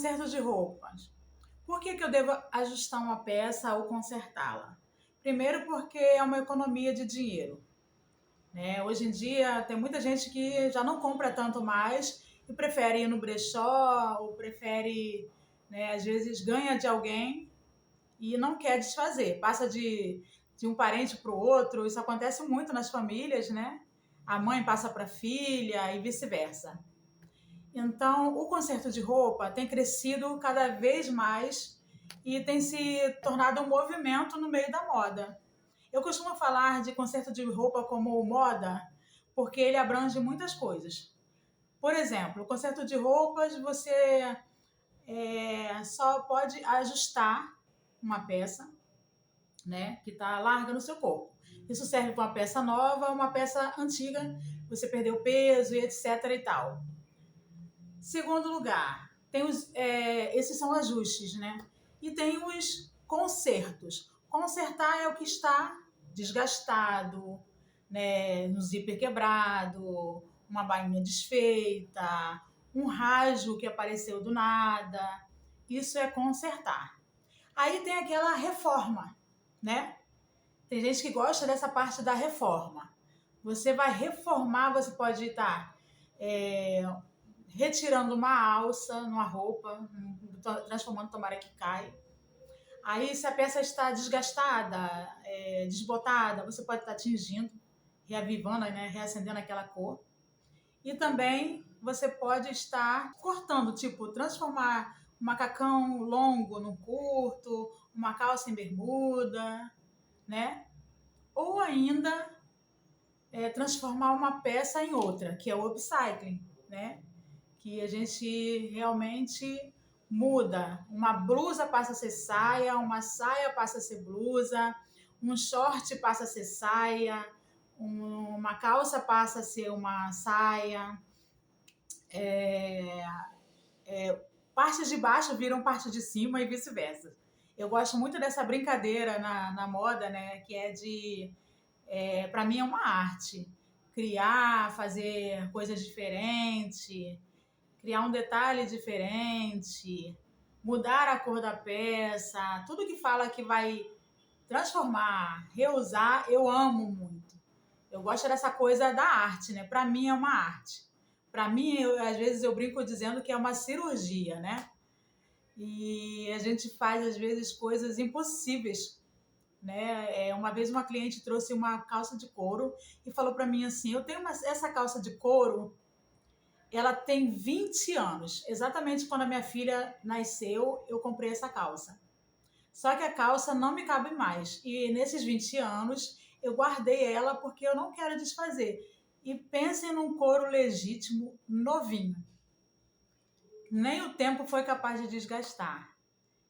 Conserto de roupas. Por que eu devo ajustar uma peça ou consertá-la? Primeiro porque é uma economia de dinheiro, né? Hoje em dia tem muita gente que já não compra tanto mais e prefere ir no brechó ou prefere, né, às vezes ganha de alguém e não quer desfazer. Passa de um parente para o outro, isso acontece muito nas famílias, né? A mãe passa para a filha e vice-versa. Então, o conserto de roupa tem crescido cada vez mais e tem se tornado um movimento no meio da moda. Eu costumo falar de conserto de roupa como moda porque ele abrange muitas coisas. Por exemplo, o conserto de roupas você só pode ajustar uma peça, né, que está larga no seu corpo. Isso serve para uma peça nova, uma peça antiga, você perdeu peso e etc e tal. Segundo lugar, esses são ajustes, né? E tem os consertos. Consertar é o que está desgastado, né? Um zíper quebrado, uma bainha desfeita, um rasgo que apareceu do nada. Isso é consertar. Aí tem aquela reforma, né? Tem gente que gosta dessa parte da reforma. Você vai reformar, você pode estar retirando uma alça numa roupa, transformando, tomara que cai. Aí, se a peça está desgastada, desbotada, você pode estar tingindo, reavivando, né, reacendendo aquela cor. E também você pode estar cortando, tipo, transformar um macacão longo num curto, uma calça em bermuda, né? Ou ainda transformar uma peça em outra, que é o upcycling, né? Que a gente realmente muda. Uma blusa passa a ser saia, uma saia passa a ser blusa, um short passa a ser saia, uma calça passa a ser uma saia, partes de baixo viram parte de cima e vice-versa. Eu gosto muito dessa brincadeira na moda, né? Que para mim é uma arte. Criar, fazer coisas diferentes, criar um detalhe diferente, mudar a cor da peça, tudo que fala que vai transformar, reusar, eu amo muito. Eu gosto dessa coisa da arte, né? Para mim é uma arte. Para mim, às vezes eu brinco dizendo que é uma cirurgia, né? E a gente faz às vezes coisas impossíveis, né? Uma vez uma cliente trouxe uma calça de couro e falou para mim assim: eu tenho essa calça de couro, ela tem 20 anos. Exatamente quando a minha filha nasceu, eu comprei essa calça. Só que a calça não me cabe mais. E nesses 20 anos, eu guardei ela porque eu não quero desfazer. E pensem num couro legítimo, novinho. Nem o tempo foi capaz de desgastar.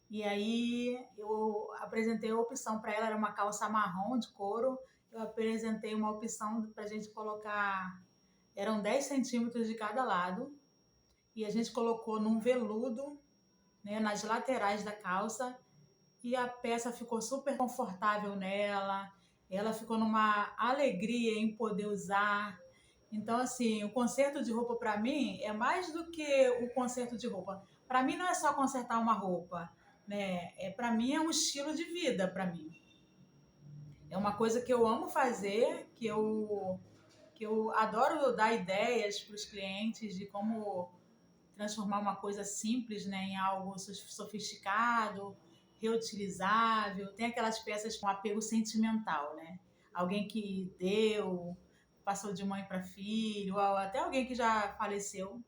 E aí eu apresentei a opção para ela, era uma calça marrom de couro. Eu apresentei uma opção para a gente colocar, eram 10 centímetros de cada lado. E a gente colocou num veludo, né, nas laterais da calça, e a peça ficou super confortável nela, ela ficou numa alegria em poder usar. Então, assim, o conserto de roupa para mim é mais do que o conserto de roupa. Para mim não é só consertar uma roupa, né? Para mim é um estilo de vida para mim. É uma coisa que eu amo fazer, que eu adoro dar ideias para os clientes de como transformar uma coisa simples, né, em algo sofisticado, reutilizável. Tem aquelas peças com apego sentimental, né? Alguém que deu, passou de mãe para filho, ou até alguém que já faleceu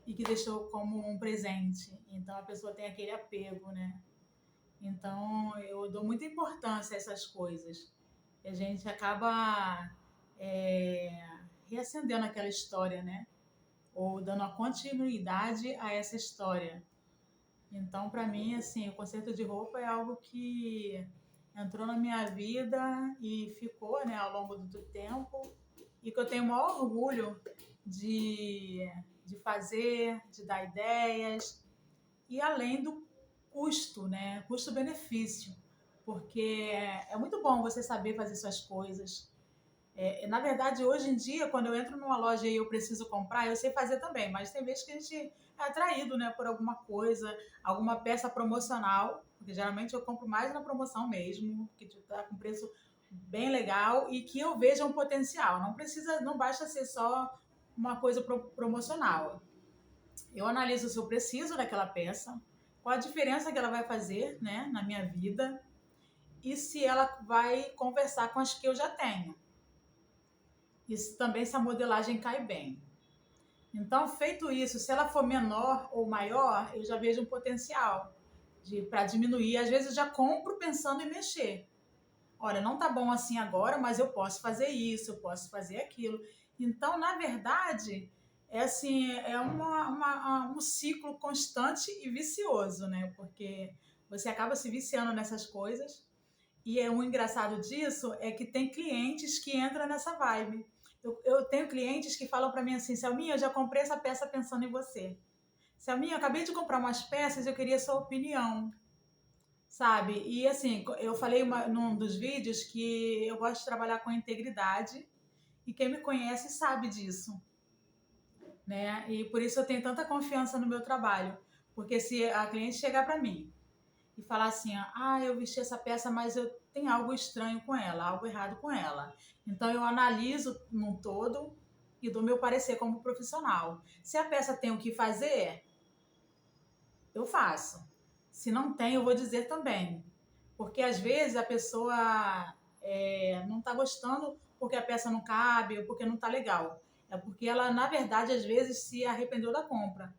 e que deixou como um presente. Então a pessoa tem aquele apego, né? Então eu dou muita importância a essas coisas. E a gente acaba reacendendo aquela história, né? Ou dando a continuidade a essa história. Então, para mim, assim, o conserto de roupa é algo que entrou na minha vida e ficou, né, ao longo do tempo, e que eu tenho o maior orgulho de fazer, de dar ideias, e além do custo, né, custo-benefício, porque é muito bom você saber fazer suas coisas. Na verdade, hoje em dia, quando eu entro numa loja e eu preciso comprar, eu sei fazer também, mas tem vezes que atraído, né, por alguma coisa, alguma peça promocional, porque geralmente eu compro mais na promoção mesmo, que está com preço bem legal e que eu veja um potencial. Não basta ser só uma coisa promocional. Eu analiso se eu preciso daquela peça, qual a diferença que ela vai fazer, né, na minha vida e se ela vai conversar com as que eu já tenho. Isso também, se a modelagem cai bem. Então, feito isso, se ela for menor ou maior, eu já vejo um potencial para diminuir. Às vezes eu já compro pensando em mexer. Olha, não tá bom assim agora, mas eu posso fazer isso, eu posso fazer aquilo. Então, na verdade, é assim, um ciclo constante e vicioso, né? Porque você acaba se viciando nessas coisas. E o engraçado disso é que tem clientes que entram nessa vibe. Eu tenho clientes que falam para mim assim, Selminha, eu já comprei essa peça pensando em você. Selminha, eu acabei de comprar umas peças, eu queria sua opinião, sabe? E assim, eu falei num dos vídeos que eu gosto de trabalhar com integridade e quem me conhece sabe disso, né? E por isso eu tenho tanta confiança no meu trabalho, porque se a cliente chegar para mim e falar assim, eu vesti essa peça, mas eu tenho algo estranho com ela, algo errado com ela. Então eu analiso num todo e dou meu parecer como profissional. Se a peça tem o que fazer, eu faço. Se não tem, eu vou dizer também. Porque às vezes a pessoa não está gostando porque a peça não cabe ou porque não está legal. É porque ela, na verdade, às vezes se arrependeu da compra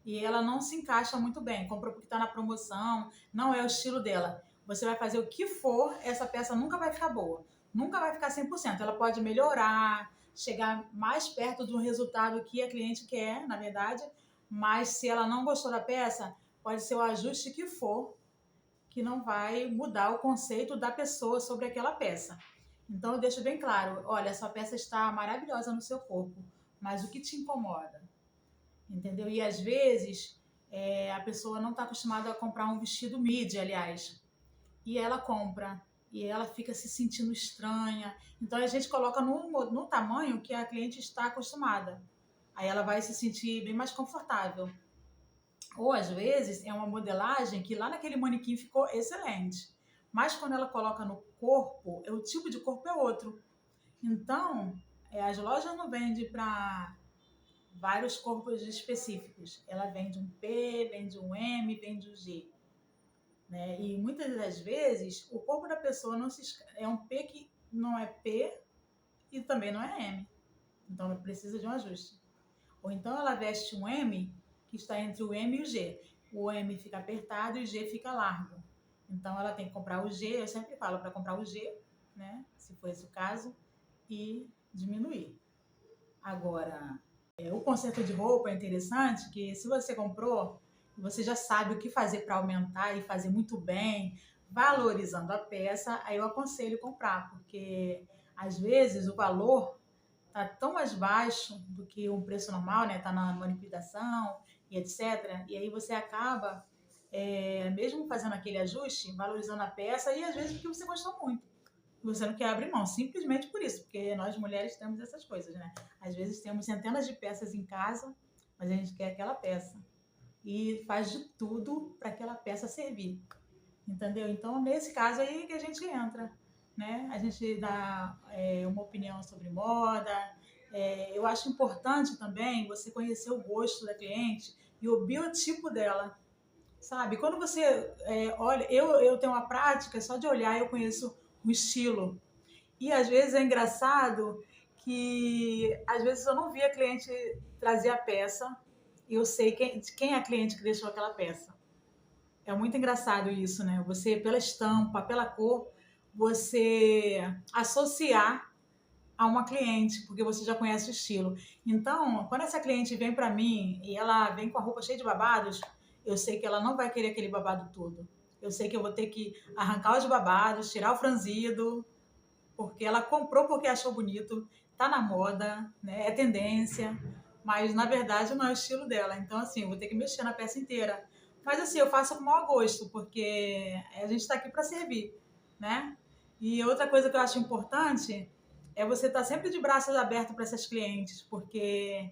e ela não se encaixa muito bem. Comprou porque está na promoção, não é o estilo dela. Você vai fazer o que for, essa peça nunca vai ficar boa. Nunca vai ficar 100%. Ela pode melhorar, chegar mais perto do resultado que a cliente quer, na verdade, mas se ela não gostou da peça, pode ser o ajuste que for, que não vai mudar o conceito da pessoa sobre aquela peça. Então eu deixo bem claro, olha, essa peça está maravilhosa no seu corpo, mas o que te incomoda? Entendeu? E às vezes a pessoa não está acostumada a comprar um vestido midi, aliás, e ela compra e ela fica se sentindo estranha. Então a gente coloca no tamanho que a cliente está acostumada. Aí ela vai se sentir bem mais confortável. Ou às vezes é uma modelagem que lá naquele manequim ficou excelente, mas quando ela coloca no corpo, o tipo de corpo é outro. Então as lojas não vendem para vários corpos específicos. Ela vende um P, vende um M, vende um G. Né? E muitas das vezes o corpo da pessoa é um P que não é P e também não é M. Então ela precisa de um ajuste. Ou então ela veste um M que está entre o M e o G. O M fica apertado e o G fica largo. Então ela tem que comprar o G, eu sempre falo para comprar o G, né? Se for esse o caso, e diminuir. Agora, o conserto de roupa é interessante, que se você comprou, você já sabe o que fazer para aumentar e fazer muito bem, valorizando a peça, aí eu aconselho comprar, porque às vezes o valor está tão mais baixo do que um preço normal, né? Está na liquidação e etc. E aí você acaba, mesmo fazendo aquele ajuste, valorizando a peça e às vezes porque você gostou muito. Você não quer abrir mão, simplesmente por isso, porque nós mulheres temos essas coisas, né? Às vezes temos centenas de peças em casa, mas a gente quer aquela peça. E faz de tudo para aquela peça servir. Entendeu? Então, nesse caso aí que a gente entra, né? A gente dá uma opinião sobre moda. Eu acho importante também você conhecer o gosto da cliente e o biotipo dela, sabe? Quando você olha, eu tenho uma prática, só de olhar eu conheço o estilo. E às vezes é engraçado que às vezes eu não vi a cliente trazer a peça e eu sei de quem é a cliente que deixou aquela peça. É muito engraçado isso, né? Você, pela estampa, pela cor, você associar a uma cliente, porque você já conhece o estilo. Então, quando essa cliente vem para mim e ela vem com a roupa cheia de babados, eu sei que ela não vai querer aquele babado todo. Eu sei que eu vou ter que arrancar os babados, tirar o franzido, porque ela comprou porque achou bonito, tá na moda, né? É tendência, mas na verdade não é o estilo dela. Então, assim, eu vou ter que mexer na peça inteira. Mas assim, eu faço com o maior gosto, porque a gente está aqui para servir, né? E outra coisa que eu acho importante é você estar sempre de braços abertos para essas clientes, porque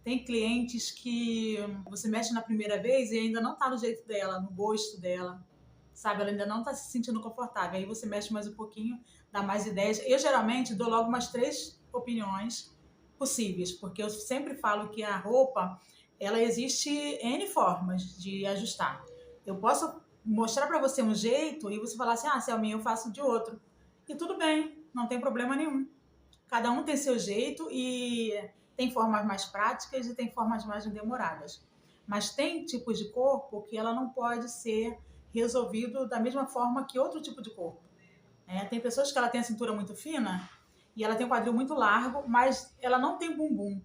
Tem clientes que você mexe na primeira vez e ainda não tá no jeito dela, no gosto dela, sabe? Ela ainda não tá se sentindo confortável. Aí você mexe mais um pouquinho, dá mais ideias. Eu geralmente dou logo umas 3 opiniões possíveis, porque eu sempre falo que a roupa, ela existe N formas de ajustar. Eu posso mostrar para você um jeito e você falar assim, ah, Selminha, eu faço de outro. E tudo bem, não tem problema nenhum. Cada um tem seu jeito e tem formas mais práticas e tem formas mais demoradas. Mas tem tipos de corpo que ela não pode ser resolvido da mesma forma que outro tipo de corpo. Tem pessoas que ela tem a cintura muito fina e ela tem o quadril muito largo, mas ela não tem bumbum.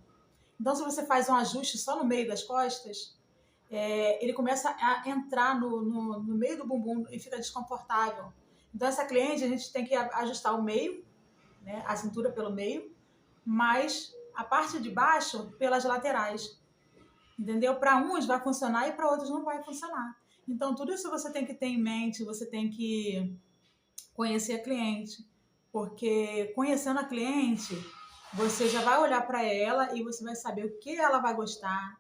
Então, se você faz um ajuste só no meio das costas, ele começa a entrar no meio do bumbum e fica desconfortável. Então, essa cliente, a gente tem que ajustar o meio, né, a cintura pelo meio, mas a parte de baixo pelas laterais. Entendeu? Para uns vai funcionar e para outros não vai funcionar. Então, tudo isso você tem que ter em mente, você tem que conhecer a cliente, porque conhecendo a cliente, você já vai olhar para ela e você vai saber o que ela vai gostar,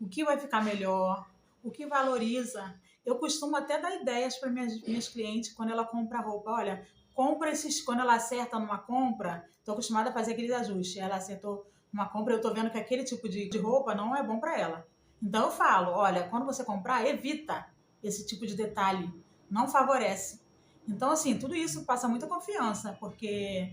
o que vai ficar melhor, o que valoriza. Eu costumo até dar ideias para minhas clientes quando ela compra roupa. Olha, compra esses. Quando ela acerta numa compra, estou acostumada a fazer aqueles ajustes. Ela acertou uma compra, eu estou vendo que aquele tipo de roupa não é bom para ela. Então eu falo, olha, quando você comprar, evita esse tipo de detalhe, não favorece. Então, assim, tudo isso passa muita confiança, porque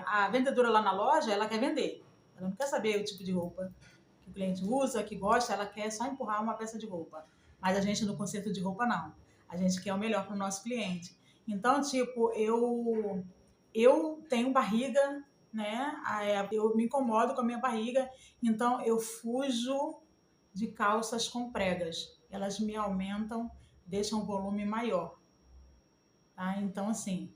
a vendedora lá na loja, ela quer vender. Ela não quer saber o tipo de roupa que o cliente usa, que gosta, ela quer só empurrar uma peça de roupa. Mas a gente no conceito de roupa não. A gente quer o melhor para o nosso cliente. Então, tipo, eu tenho barriga, né? Eu me incomodo com a minha barriga, então eu fujo de calças com pregas. Elas me aumentam, deixam o volume maior, tá? Então, assim,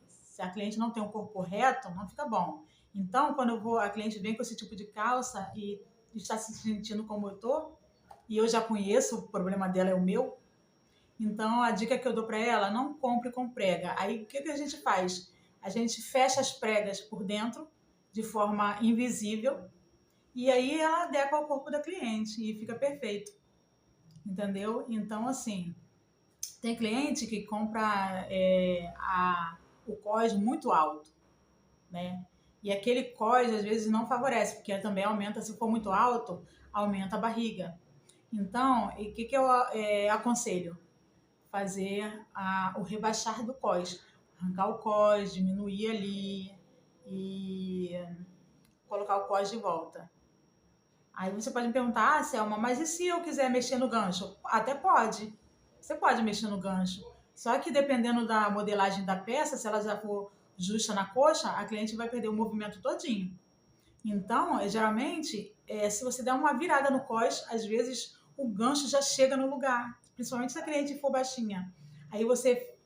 se a cliente não tem um corpo reto, não fica bom. Então, quando a cliente vem com esse tipo de calça e está se sentindo como eu tô, e eu já conheço, o problema dela é o meu, então a dica que eu dou para ela, não compre com prega. Aí o que a gente faz? A gente fecha as pregas por dentro, de forma invisível, e aí ela adequa ao corpo da cliente e fica perfeito. Entendeu? Então, assim, tem cliente que compra o cós muito alto, né? E aquele cós às vezes não favorece, porque também aumenta, se for muito alto, aumenta a barriga. Então, o que eu aconselho? Fazer o rebaixar do cós. Arrancar o cós, diminuir ali e colocar o cós de volta. Aí você pode me perguntar, ah, Selma, mas e se eu quiser mexer no gancho? Até pode. Você pode mexer no gancho. Só que dependendo da modelagem da peça, se ela já for justa na coxa, a cliente vai perder o movimento todinho. Então, geralmente, se você der uma virada no cós, às vezes o gancho já chega no lugar, principalmente se a cliente for baixinha. Aí você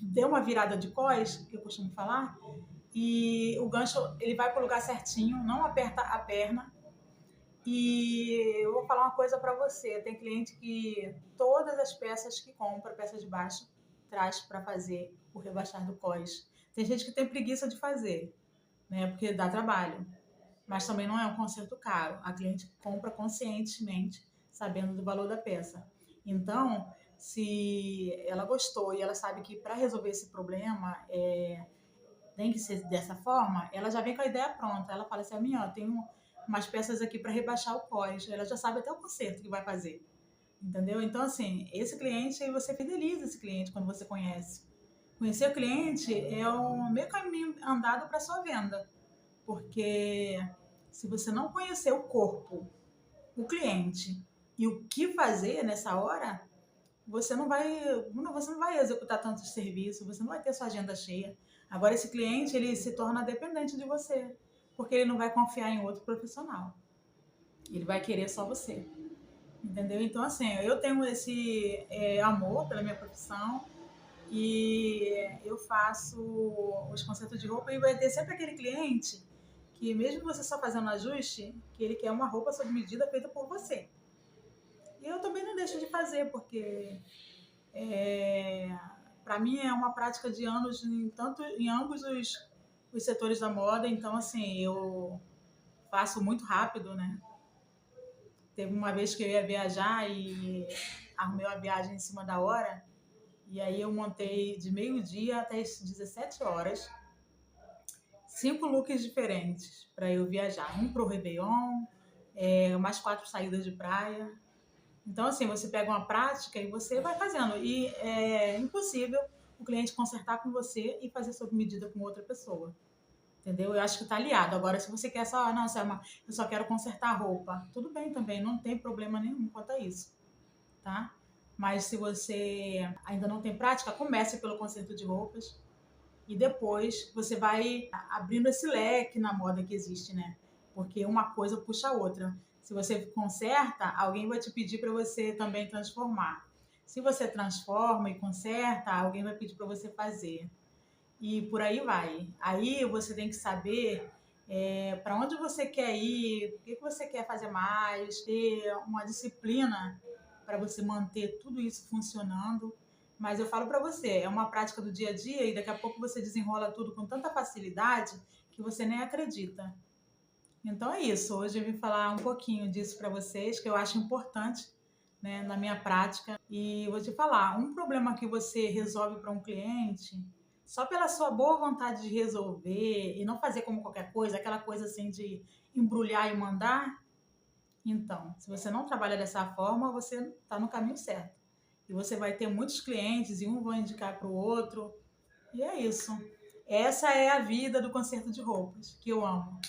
deu uma virada de cós, que eu costumo falar, e o gancho ele vai para o lugar certinho, não aperta a perna. E eu vou falar uma coisa para você, tem cliente que todas as peças que compra, peças de baixo, traz para fazer o rebaixar do cós. Tem gente que tem preguiça de fazer, né? Porque dá trabalho. Mas também não é um conserto caro. A cliente compra conscientemente, sabendo do valor da peça. Então, se ela gostou e ela sabe que para resolver esse problema tem que ser dessa forma, ela já vem com a ideia pronta. Ela fala assim, minha, tem umas peças aqui para rebaixar o cós. Ela já sabe até o conserto que vai fazer. Entendeu? Então, assim, esse cliente, você fideliza esse cliente quando você conhece. Conhecer o cliente é o meio caminho andado para sua venda. Porque se você não conhecer o corpo, o cliente e o que fazer nessa hora, você não vai executar tanto serviço, você não vai ter sua agenda cheia. Agora esse cliente, ele se torna dependente de você, porque ele não vai confiar em outro profissional. Ele vai querer só você. Entendeu? Então, assim, eu tenho esse amor pela minha profissão e eu faço os concertos de roupa e vai ter sempre aquele cliente que mesmo você só fazendo ajuste, que ele quer uma roupa sob medida feita por você. E eu também não deixo de fazer, porque para mim é uma prática de anos tanto em ambos os setores da moda, então assim, eu faço muito rápido, né? Teve uma vez que eu ia viajar e arrumei uma viagem em cima da hora. E aí eu montei de meio-dia até as 17 horas 5 looks diferentes para eu viajar. Um para o Réveillon, mais 4 saídas de praia. Então, assim, você pega uma prática e você vai fazendo. E é impossível o cliente consertar com você e fazer sob medida com outra pessoa. Entendeu? Eu acho que tá aliado. Agora, se você quer só, não, Selma, eu só quero consertar a roupa, tudo bem também, não tem problema nenhum quanto a isso, tá? Mas se você ainda não tem prática, comece pelo conserto de roupas e depois você vai abrindo esse leque na moda que existe, né? Porque uma coisa puxa a outra. Se você conserta, alguém vai te pedir para você também transformar. Se você transforma e conserta, alguém vai pedir para você fazer. E por aí vai. Aí você tem que saber para onde você quer ir, o que você quer fazer mais, ter uma disciplina para você manter tudo isso funcionando. Mas eu falo para você, é uma prática do dia a dia e daqui a pouco você desenrola tudo com tanta facilidade que você nem acredita. Então é isso. Hoje eu vim falar um pouquinho disso para vocês, que eu acho importante, né, na minha prática. E vou te falar, um problema que você resolve para um cliente, só pela sua boa vontade de resolver e não fazer como qualquer coisa, aquela coisa assim de embrulhar e mandar, então, se você não trabalha dessa forma, você está no caminho certo. E você vai ter muitos clientes e um vai indicar para o outro. E é isso. Essa é a vida do conserto de roupas, que eu amo.